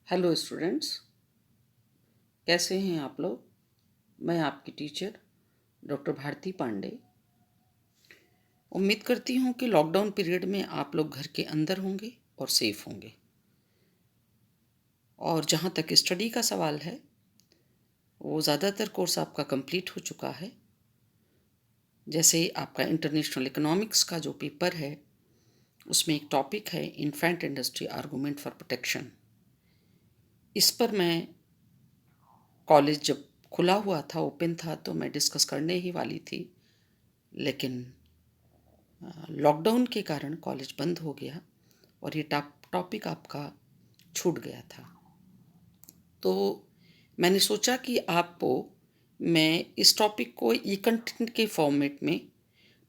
Hello students, कैसे हैं आप लोग। मैं आपकी टीचर डॉक्टर भारती पांडे। उम्मीद करती हूँ कि लॉकडाउन पीरियड में आप लोग घर के अंदर होंगे और सेफ होंगे। और जहाँ तक स्टडी का सवाल है, वो ज़्यादातर कोर्स आपका कंप्लीट हो चुका है। जैसे आपका इंटरनेशनल इकोनॉमिक्स का जो पेपर है, उसमें एक टॉपिक है infant industry argument for protection. इस पर मैं कॉलेज जब खुला हुआ था, ओपन था, तो मैं डिस्कस करने ही वाली थी, लेकिन लॉकडाउन के कारण कॉलेज बंद हो गया और ये टॉपिक आपका छूट गया था। तो मैंने सोचा कि आपको मैं इस टॉपिक को ई कंटेंट के फॉर्मेट में,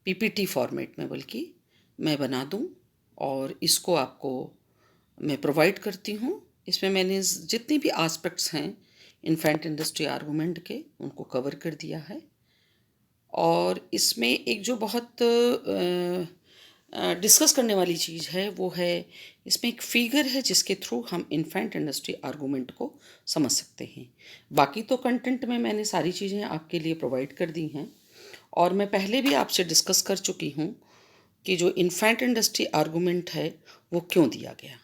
पीपीटी फॉर्मेट में बल्कि, मैं बना दूं और इसको आपको मैं प्रोवाइड करती हूं। इसमें मैंने जितने भी एस्पेक्ट्स हैं इन्फेंट इंडस्ट्री आर्गूमेंट के, उनको कवर कर दिया है। और इसमें एक जो बहुत डिस्कस करने वाली चीज़ है वो है, इसमें एक फिगर है जिसके थ्रू हम इन्फेंट इंडस्ट्री आर्गूमेंट को समझ सकते हैं। बाकी तो कंटेंट में मैंने सारी चीज़ें आपके लिए प्रोवाइड कर दी हैं और मैं पहले भी आपसे डिस्कस कर चुकी हूँ कि जो इन्फेंट इंडस्ट्री आर्गूमेंट है वो क्यों दिया गया।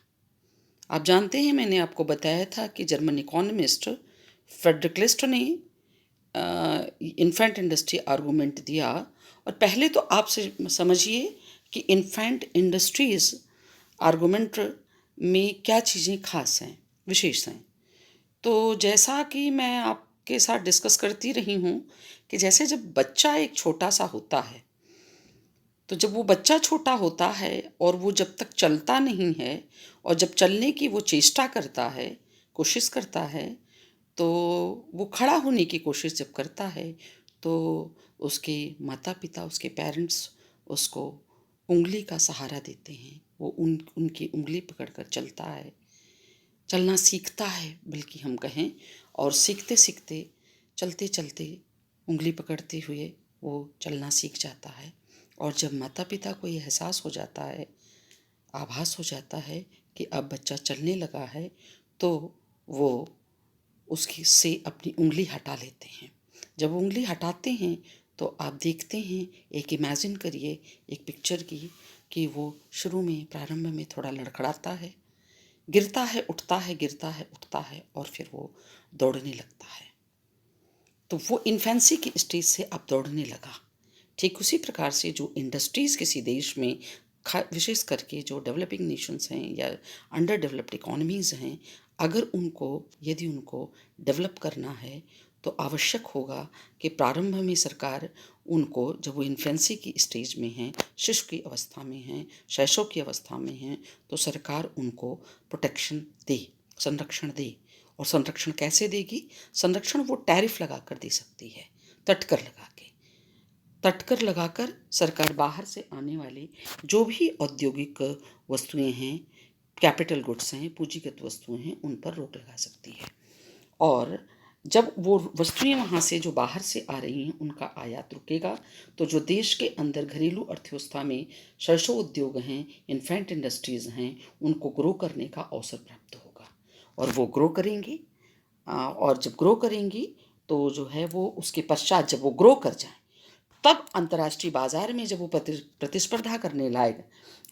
आप जानते हैं, मैंने आपको बताया था कि जर्मन इकोनॉमिस्ट फ्रेडरिक लिस्ट ने इन्फेंट इंडस्ट्री आर्गूमेंट दिया। और पहले तो आप समझिए कि इन्फेंट इंडस्ट्रीज आर्गूमेंट में क्या चीज़ें खास हैं, विशेष हैं। तो जैसा कि मैं आपके साथ डिस्कस करती रही हूँ कि जैसे जब बच्चा एक छोटा सा होता है, तो जब वो बच्चा छोटा होता है और वो जब तक चलता नहीं है और जब चलने की वो चेष्टा करता है, कोशिश करता है, तो वो खड़ा होने की कोशिश जब करता है, तो उसके माता पिता, उसके पेरेंट्स उसको उंगली का सहारा देते हैं। वो उनकी उंगली पकड़कर चलता है, चलना सीखता है बल्कि हम कहें। और सीखते सीखते, चलते चलते, उंगली पकड़ते हुए वो चलना सीख जाता है। और जब माता पिता को ये एहसास हो जाता है, आभास हो जाता है कि अब बच्चा चलने लगा है, तो वो उसकी से अपनी उंगली हटा लेते हैं। जब उंगली हटाते हैं तो आप देखते हैं, एक इमेजिन करिए एक पिक्चर की, कि वो शुरू में, प्रारंभ में थोड़ा लड़खड़ाता है, गिरता है, उठता है, गिरता है, उठता है, और फिर वो दौड़ने लगता है। तो वो इन्फेंसी की स्टेज से अब दौड़ने लगा। ठीक उसी प्रकार से जो इंडस्ट्रीज़ किसी देश में, विशेष करके जो डेवलपिंग नेशंस हैं या अंडर डेवलप्ड इकोनॉमीज़ हैं, अगर उनको, यदि उनको डेवलप करना है, तो आवश्यक होगा कि प्रारंभ में सरकार उनको, जब वो इन्फेंसी की स्टेज में हैं, शिशु की अवस्था में हैं, शैशव की अवस्था में हैं, तो सरकार उनको प्रोटेक्शन दे, संरक्षण दे। और संरक्षण कैसे देगी? संरक्षण वो टैरिफ लगा कर दे सकती है, तटकर लगा के। तटकर लगाकर सरकार बाहर से आने वाले जो भी औद्योगिक वस्तुएं हैं, कैपिटल गुड्स हैं, पूंजीगत वस्तुएं हैं, उन पर रोक लगा सकती है। और जब वो वस्तुएं वहाँ से जो बाहर से आ रही हैं उनका आयात रुकेगा, तो जो देश के अंदर घरेलू अर्थव्यवस्था में शैशव उद्योग हैं, इन्फेंट इंडस्ट्रीज़ हैं, उनको ग्रो करने का अवसर प्राप्त होगा। और वो ग्रो करेंगी, और जब ग्रो करेंगी तो जो है वो, उसके पश्चात जब वो ग्रो कर जाए, तब अंतर्राष्ट्रीय बाजार में जब वो प्रतिस्पर्धा करने लायक,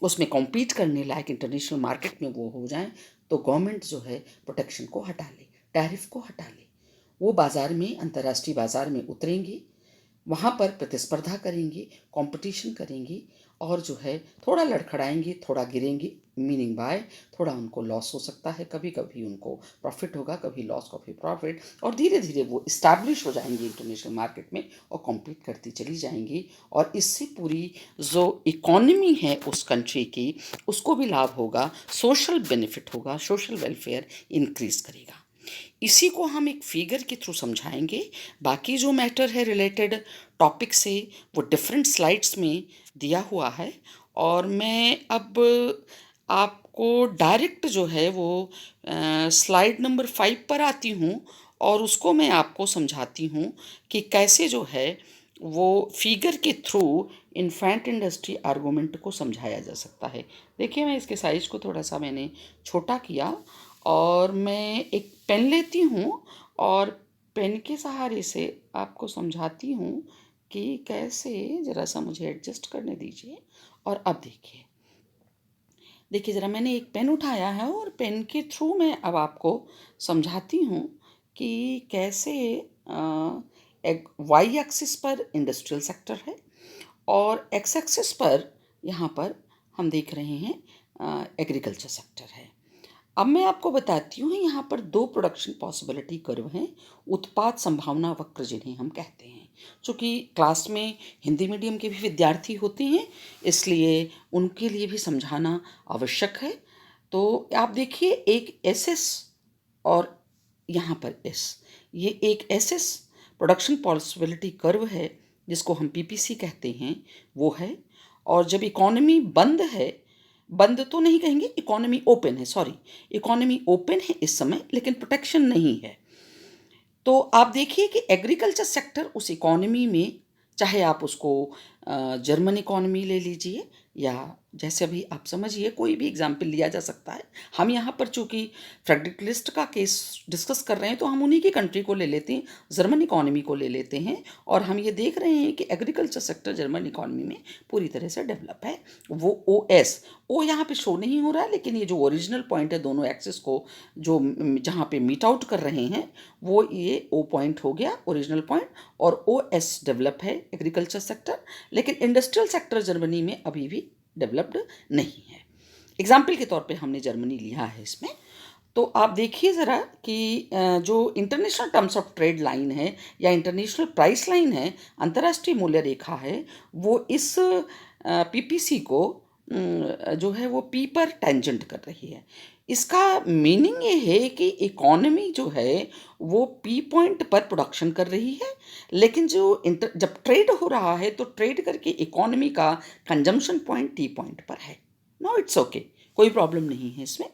उसमें कॉम्पीट करने लायक इंटरनेशनल मार्केट में वो हो जाएं, तो गवर्नमेंट जो है प्रोटेक्शन को हटा ले, टैरिफ को हटा ले। वो बाज़ार में, अंतर्राष्ट्रीय बाज़ार में उतरेंगी, वहाँ पर प्रतिस्पर्धा करेंगी, कंपटीशन करेंगी, और जो है थोड़ा लड़खड़ाएंगी, थोड़ा गिरेंगी, मीनिंग बाय थोड़ा उनको लॉस हो सकता है, कभी कभी उनको प्रॉफिट होगा, कभी लॉस, कभी प्रॉफिट, और धीरे धीरे वो इस्टेब्लिश हो जाएंगी इंटरनेशनल मार्केट में और कॉम्पीट करती चली जाएंगी। और इससे पूरी जो इकॉनमी है उस कंट्री की, उसको भी लाभ होगा, सोशल बेनिफिट होगा, सोशल वेलफेयर इंक्रीज करेगा। इसी को हम एक फिगर के थ्रू समझाएंगे। बाकी जो मैटर है रिलेटेड टॉपिक से, वो डिफरेंट स्लाइड्स में दिया हुआ है। और मैं अब आपको डायरेक्ट जो है वो स्लाइड नंबर 5 पर आती हूँ और उसको मैं आपको समझाती हूँ कि कैसे जो है वो फिगर के थ्रू इन्फेंट इंडस्ट्री आर्गूमेंट को समझाया जा सकता है। देखिए, मैं इसके साइज को थोड़ा सा मैंने छोटा किया और मैं एक पेन लेती हूँ और पेन के सहारे से आपको समझाती हूँ कि कैसे, ज़रा सा मुझे एडजस्ट करने दीजिए। और अब देखिए, देखिए ज़रा, मैंने एक पेन उठाया है और पेन के थ्रू मैं अब आपको समझाती हूँ कि कैसे एक वाई एक्सिस पर इंडस्ट्रियल सेक्टर है और एक्स एक्सिस पर यहाँ पर हम देख रहे हैं एग्रीकल्चर सेक्टर है। अब मैं आपको बताती हूँ, यहाँ पर दो प्रोडक्शन पॉसिबिलिटी कर्व हैं, उत्पाद संभावना वक्र जिन्हें हम कहते हैं। चूँकि क्लास में हिंदी मीडियम के भी विद्यार्थी होते हैं, इसलिए उनके लिए भी समझाना आवश्यक है। तो आप देखिए, एक एस एस और यहाँ पर एस, ये एक S S production possibility curve है जिसको हम पीपीसी कहते हैं, वो है। और जब इकोनॉमी बंद है, बंद तो नहीं कहेंगे, इकोनॉमी ओपन है, सॉरी, इकोनॉमी ओपन है इस समय, लेकिन प्रोटेक्शन नहीं है। तो आप देखिए कि एग्रीकल्चर सेक्टर उस इकोनॉमी में, चाहे आप उसको जर्मन इकोनॉमी ले लीजिए या जैसे अभी आप समझिए, कोई भी एग्जाम्पल लिया जा सकता है। हम यहाँ पर चूँकि फ्रेडरिक लिस्ट का केस डिस्कस कर रहे हैं तो हम उन्हीं की कंट्री को ले लेते हैं, जर्मन इकोनॉमी को ले लेते हैं, और हम ये देख रहे हैं कि एग्रीकल्चर सेक्टर जर्मन इकोनॉमी में पूरी तरह से डेवलप है। वो ओ एस, ओ यहाँ पे शो नहीं हो रहा है, लेकिन ये जो ओरिजिनल पॉइंट है दोनों एक्सिस को जो जहाँ पे मीट आउट कर रहे हैं, वो ये ओ पॉइंट हो गया, ओरिजिनल पॉइंट, और ओ एस डेवलप है एग्रीकल्चर सेक्टर। लेकिन इंडस्ट्रियल सेक्टर जर्मनी में अभी भी डेवलप्ड नहीं है। एग्जाम्पल के तौर पे हमने जर्मनी लिया है इसमें। तो आप देखिए ज़रा कि जो international terms of trade line है या इंटरनेशनल प्राइस लाइन है, अंतर्राष्ट्रीय मूल्य रेखा है, वो इस पीपीसी को जो है वो पी पर टेंजेंट कर रही है। इसका मीनिंग ये है कि इकोनॉमी जो है वो पी पॉइंट पर प्रोडक्शन कर रही है, लेकिन जब ट्रेड हो रहा है तो ट्रेड करके इकोनॉमी का कंजम्पशन पॉइंट टी पॉइंट पर है। नो, इट्स ओके, कोई प्रॉब्लम नहीं है इसमें।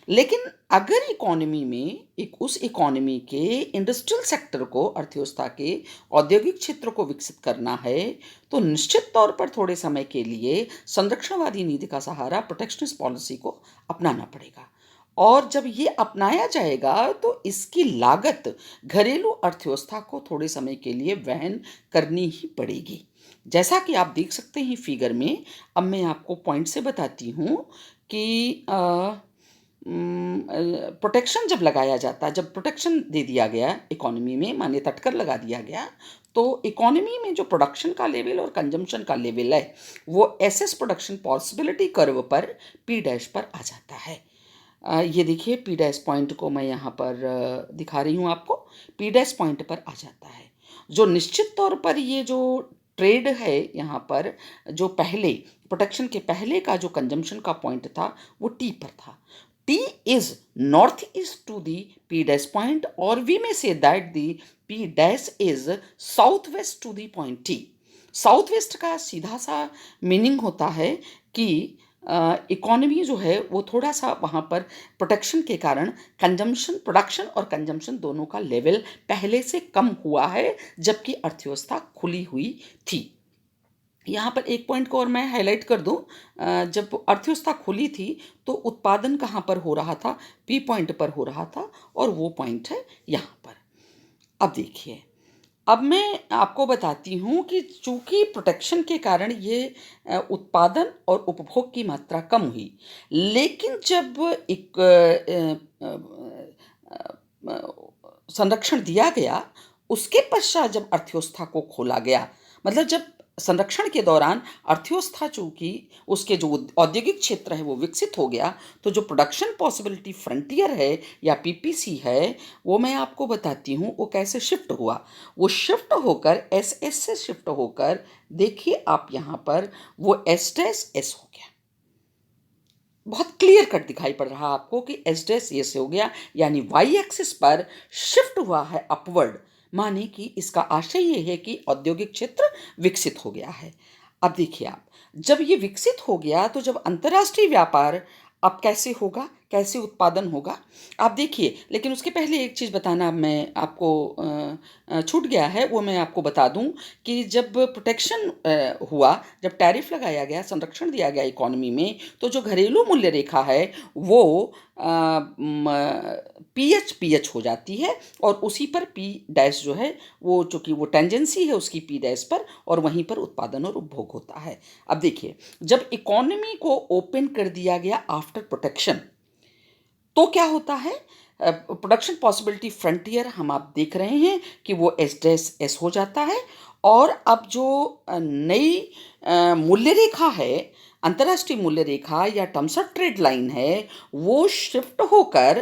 लेकिन अगर इकोनॉमी में उस इकोनॉमी के इंडस्ट्रियल सेक्टर को, अर्थव्यवस्था के औद्योगिक क्षेत्र को विकसित करना है, तो निश्चित तौर पर थोड़े समय के लिए संरक्षणवादी नीति का सहारा, प्रोटेक्शनिस्ट पॉलिसी को अपनाना पड़ेगा। और जब ये अपनाया जाएगा तो इसकी लागत घरेलू अर्थव्यवस्था को थोड़े समय के लिए वहन करनी ही पड़ेगी। जैसा कि आप देख सकते हैं फिगर में। अब मैं आपको पॉइंट से बताती हूँ कि प्रोटेक्शन जब लगाया जाता, जब प्रोटेक्शन दे दिया गया इकोनॉमी में, माने तटकर लगा दिया गया, तो इकोनॉमी में जो प्रोडक्शन का लेवल और कंजम्पशन का लेवल है वो एसएस प्रोडक्शन पॉसिबिलिटी कर्व पर पी डैश पर आ जाता है। ये देखिए, पी डैश पॉइंट को मैं यहाँ पर दिखा रही हूँ आपको, पी डैश पॉइंट पर आ जाता है। जो निश्चित तौर पर ये जो ट्रेड है यहाँ पर, जो पहले प्रोटेक्शन के पहले का जो कंजम्पशन का पॉइंट था वो टी पर था। T is northeast to the P dash point, or we may say that the P dash is southwest to the point T. South west का सीधा सा मीनिंग होता है कि इकोनॉमी जो है वो थोड़ा सा वहाँ पर प्रोटेक्शन के कारण कंजम्पशन, प्रोडक्शन और कंजम्पशन दोनों का लेवल पहले से कम हुआ है, जबकि अर्थव्यवस्था खुली हुई थी। यहाँ पर एक पॉइंट को और मैं हाईलाइट कर दूं, जब अर्थव्यवस्था खुली थी तो उत्पादन कहाँ पर हो रहा था, पी पॉइंट पर हो रहा था, और वो पॉइंट है यहाँ पर। अब देखिए, अब मैं आपको बताती हूँ कि चूंकि प्रोटेक्शन के कारण ये उत्पादन और उपभोग की मात्रा कम हुई, लेकिन जब एक संरक्षण दिया गया, उसके पश्चात जब अर्थव्यवस्था को खोला गया, मतलब जब संरक्षण के दौरान अर्थव्यवस्था चूंकि उसके जो औद्योगिक क्षेत्र है वो विकसित हो गया, तो जो प्रोडक्शन पॉसिबिलिटी फ्रंटियर है या पीपीसी है, वो मैं आपको बताती हूँ वो कैसे शिफ्ट हुआ। वो शिफ्ट होकर एस एस से शिफ्ट होकर, देखिए आप यहाँ पर, वो एस डैश एस हो गया। बहुत क्लियर कट दिखाई पड़ रहा आपको कि एस डैश ये से हो गया, यानी वाई एक्सिस पर शिफ्ट हुआ है अपवर्ड, माने कि इसका आशय ये है कि औद्योगिक क्षेत्र विकसित हो गया है। अब देखिए आप, जब ये विकसित हो गया तो जब अंतर्राष्ट्रीय व्यापार अब कैसे होगा, कैसे उत्पादन होगा आप देखिए। लेकिन उसके पहले एक चीज़ बताना मैं आपको छूट गया है, वो मैं आपको बता दूं कि जब प्रोटेक्शन हुआ, जब टैरिफ लगाया गया, संरक्षण दिया गया इकोनॉमी में, तो जो घरेलू मूल्य रेखा है वो पीएच हो जाती है और उसी पर पी डैश जो है वो, चूंकि वो टेंजेंसी है उसकी पी डैश पर, और वहीं पर उत्पादन और उपभोग होता है। अब देखिए, जब इकोनॉमी को ओपन कर दिया गया आफ्टर प्रोटेक्शन, तो क्या होता है, प्रोडक्शन पॉसिबिलिटी फ्रंटियर हम आप देख रहे हैं कि वो एस डैश एस हो जाता है। और अब जो नई मूल्य रेखा है, अंतर्राष्ट्रीय मूल्य रेखा या टर्म्स ऑफ ट्रेड लाइन है, वो शिफ्ट होकर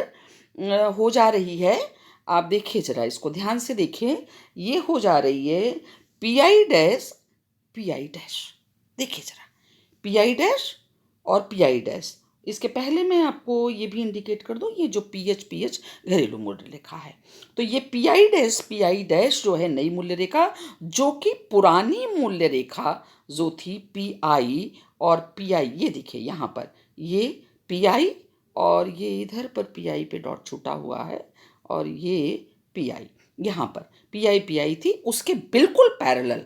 हो जा रही है। आप देखिए जरा, इसको ध्यान से देखिए, ये हो जा रही है पी आई डैश। देखिए जरा, पी आई डैश और पी आई डैश। इसके पहले मैं आपको ये भी इंडिकेट कर दूं, ये जो पी एच घरेलू मूल्य रेखा है, तो ये पी आई डैश जो है नई मूल्य रेखा, जो कि पुरानी मूल्य रेखा जो थी पी आई और पी आई, ये देखिए यहाँ पर ये पी आई और ये इधर पर पी आई पे डॉट छूटा हुआ है, और ये पी आई, यहाँ पर पी आई थी, उसके बिल्कुल पैरेलल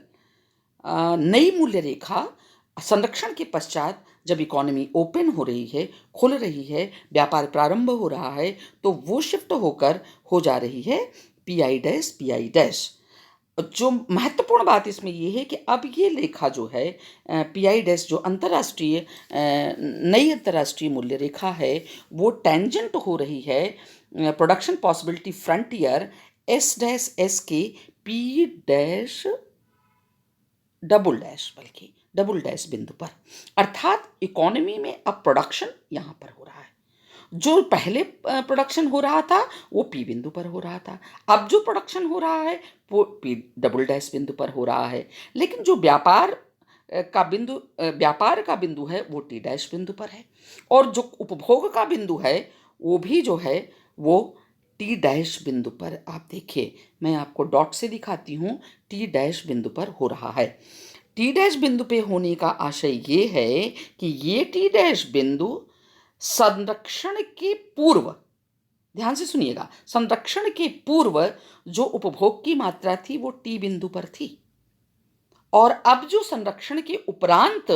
नई मूल्य रेखा संरक्षण के पश्चात जब इकोनॉमी ओपन हो रही है, खुल रही है, व्यापार प्रारंभ हो रहा है, तो वो शिफ्ट होकर हो जा रही है पी आई डैश। जो महत्वपूर्ण बात इसमें ये है कि अब ये लेखा जो है पी आई डैश, जो अंतर्राष्ट्रीय नई अंतर्राष्ट्रीय मूल्य रेखा है, वो टेंजेंट हो रही है production possibility frontier S dash S के पी डैश डबल डैश, बल्कि डबल डैश बिंदु पर। अर्थात इकोनॉमी में अब प्रोडक्शन यहाँ पर हो रहा है। जो पहले प्रोडक्शन हो रहा था वो पी बिंदु पर हो रहा था, अब जो प्रोडक्शन हो रहा है वो पी डबल डैश बिंदु पर हो रहा है। लेकिन जो व्यापार का बिंदु है वो टी डैश बिंदु पर है, और जो उपभोग का बिंदु है वो भी जो है वो टी डैश बिंदु पर। आप देखिए, मैं आपको डॉट से दिखाती हूँ, टी डैश बिंदु पर हो रहा है। टी डैश बिंदु पे होने का आशय ये है कि ये टी डैश बिंदु संरक्षण के पूर्व, ध्यान से सुनिएगा, संरक्षण के पूर्व जो उपभोग की मात्रा थी वो टी बिंदु पर थी, और अब जो संरक्षण के उपरांत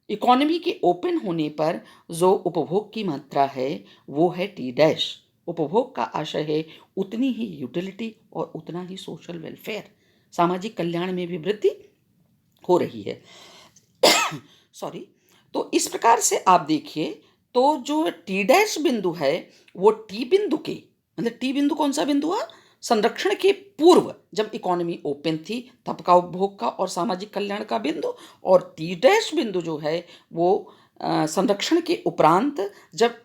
इकोनॉमी के ओपन होने पर जो उपभोग की मात्रा है वो है टी डैश। उपभोग का आशय है उतनी ही यूटिलिटी और उतना ही सोशल वेलफेयर, सामाजिक कल्याण में भी वृद्धि हो रही है। सॉरी। तो इस प्रकार से आप देखिए, तो जो टी डैश बिंदु है वो टी बिंदु के, मतलब टी बिंदु कौन सा बिंदु है, संरक्षण के पूर्व जब इकोनॉमी ओपन थी तब का उपभोग का और सामाजिक कल्याण का बिंदु, और टी डैश बिंदु जो है वो संरक्षण के उपरांत जब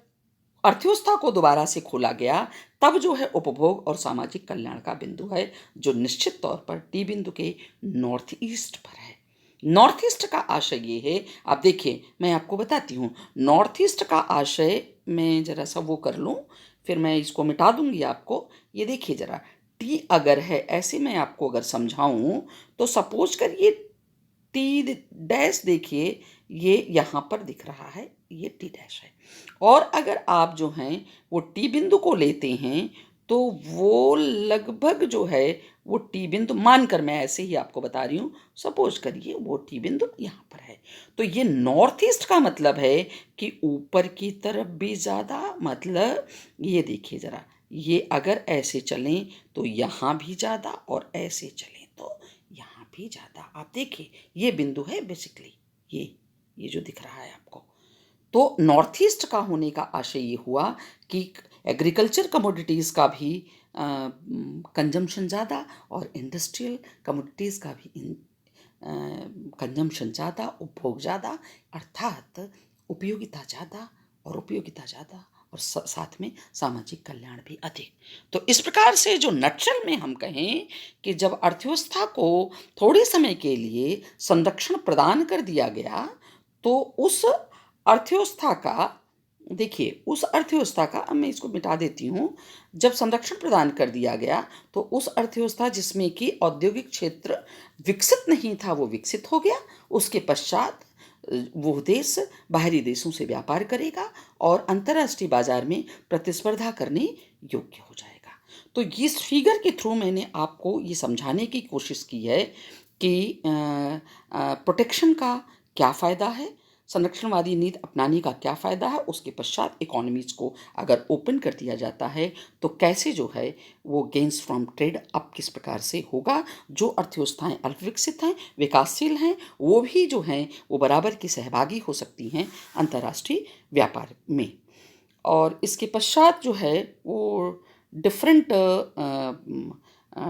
अर्थव्यवस्था को दोबारा से खोला गया तब जो है उपभोग और सामाजिक कल्याण का बिंदु है, जो निश्चित तौर पर टी बिंदु के नॉर्थ ईस्ट पर है। नॉर्थ ईस्ट का आशय ये है, आप देखिए मैं आपको बताती हूँ, नॉर्थ ईस्ट का आशय, मैं जरा सा वो कर लूँ फिर मैं इसको मिटा दूंगी आपको। ये देखिए जरा, टी अगर है ऐसे, मैं आपको अगर समझाऊं तो सपोज कर ये टी डैश, देखिए ये यहाँ पर दिख रहा है, ये टी डैश है, और अगर आप जो हैं वो टी बिंदु को लेते हैं तो वो लगभग जो है वो टी बिंदु मानकर, मैं ऐसे ही आपको बता रही हूँ, सपोज करिए वो टी बिंदु यहाँ पर है। तो ये नॉर्थ ईस्ट का मतलब है कि ऊपर की तरफ भी ज़्यादा, मतलब ये देखिए ज़रा, ये अगर ऐसे चलें तो यहाँ भी ज़्यादा, और ऐसे चलें तो यहाँ भी ज़्यादा। आप देखिए ये बिंदु है बेसिकली, ये जो दिख रहा है आपको। तो नॉर्थ ईस्ट का होने का आशय ये हुआ कि एग्रीकल्चर कमोडिटीज़ का भी कंजम्पशन ज़्यादा और इंडस्ट्रियल कमोडिटीज़ का भी कंजम्पशन ज़्यादा, उपभोग ज़्यादा, अर्थात उपयोगिता ज़्यादा और साथ में सामाजिक कल्याण भी अधिक। तो इस प्रकार से जो नटशल में हम कहें कि जब अर्थव्यवस्था को थोड़े समय के लिए संरक्षण प्रदान कर दिया गया तो उस अर्थव्यवस्था का, देखिए उस अर्थव्यवस्था का, अब मैं इसको मिटा देती हूँ, जब संरक्षण प्रदान कर दिया गया तो उस अर्थव्यवस्था जिसमें कि औद्योगिक क्षेत्र विकसित नहीं था वो विकसित हो गया। उसके पश्चात वो देश बाहरी देशों से व्यापार करेगा और अंतर्राष्ट्रीय बाजार में प्रतिस्पर्धा करने योग्य हो जाएगा। तो इस फिगर के थ्रू मैंने आपको ये समझाने की कोशिश की है कि प्रोटेक्शन का क्या फ़ायदा है, संरक्षणवादी नीति अपनाने का क्या फ़ायदा है, उसके पश्चात इकोनॉमीज़ को अगर ओपन कर दिया जाता है तो कैसे जो है वो गेन्स फ्रॉम ट्रेड अब किस प्रकार से होगा। जो अर्थव्यवस्थाएं अल्पविकसित हैं, विकासशील हैं, वो भी जो हैं वो बराबर की सहभागी हो सकती हैं अंतर्राष्ट्रीय व्यापार में। और इसके पश्चात जो है वो डिफरेंट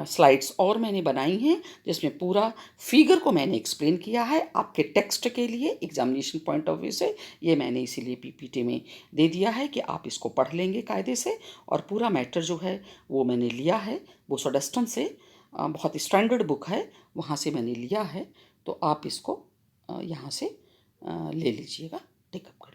स्लाइड्स और मैंने बनाई हैं जिसमें पूरा फिगर को मैंने एक्सप्लेन किया है आपके टेक्स्ट के लिए, एग्जामिनेशन पॉइंट ऑफ व्यू से। ये मैंने इसीलिए पीपीटी में दे दिया है कि आप इसको पढ़ लेंगे कायदे से। और पूरा मैटर जो है वो मैंने लिया है वो सडस्टन से, बहुत स्टैंडर्ड बुक है, वहाँ से मैंने लिया है। तो आप इसको यहाँ से ले लीजिएगा, टेकअप कर